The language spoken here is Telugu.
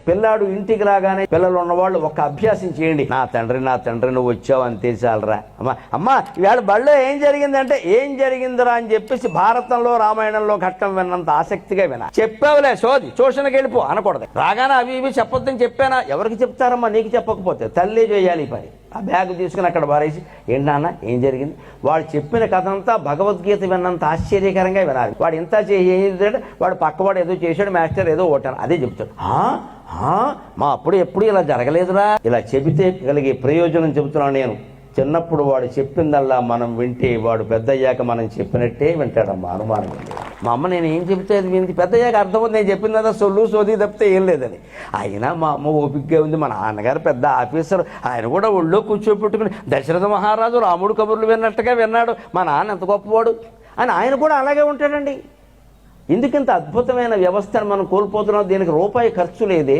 పిల్లాడు ఇంటికి రాగానే పిల్లలు ఉన్నవాళ్ళు ఒక అభ్యాసం చేయండి. నా తండ్రి నువ్వు వచ్చావు అంతే చాలరా. అమ్మా ఇవాళ బడిలో ఏం జరిగిందంటే ఏం జరిగిందిరా అని చెప్పేసి భారతంలో రామాయణంలో ఘట్టం విన్నంత ఆసక్తిగా వినా. చెప్పావులే సోది ట్యూషన్కి వెళ్ళిపో అనకూడదు. రాగానే అవి ఇవి చెప్పొద్దని చెప్పానా? ఎవరికి చెప్తారమ్మా? నీకు చెప్పకపోతే తల్లి చేయాలి ఈ పని. ఆ బ్యాగ్ తీసుకుని అక్కడ పారేసి ఏంటి నాన్న ఏం జరిగింది? వాడు చెప్పిన కథ అంతా భగవద్గీత విన్నంత ఆశ్చర్యకరంగా వినాలి. వాడు ఇంత చేసేదంటే వాడు పక్కవాడు ఏదో చేశాడు, మాస్టర్ ఏదో ఓటాను అదే చెప్తాడు. మా అప్పుడు ఎప్పుడు ఇలా జరగలేదురా. ఇలా చెబితే కలిగే ప్రయోజనం చెబుతున్నాను నేను. చిన్నప్పుడు వాడు చెప్పిందల్లా మనం వింటే వాడు పెద్దయ్యాక మనం చెప్పినట్టే వింటాడమ్మా, అనుమానం ఉంది. మా అమ్మ నేను ఏం చెబితే అది వింది, పెద్దయ్యాక అర్థమవుతుంది నేను చెప్పిందా సోది తప్పితే ఏం లేదని. అయినా మా అమ్మ ఓపికగా ఉంది. మా నాన్నగారు పెద్ద ఆఫీసర్, ఆయన కూడా ఒళ్ళో కూర్చోపెట్టుకుని దశరథ మహారాజు రాముడు కబుర్లు విన్నట్టుగా విన్నాడు. మా నాన్న ఎంత గొప్పవాడు అని ఆయన కూడా అలాగే ఉంటాడండి. ఎందుకంత అద్భుతమైన వ్యవస్థను మనం కోల్పోతున్నాం? దీనికి రూపాయి ఖర్చు లేదే.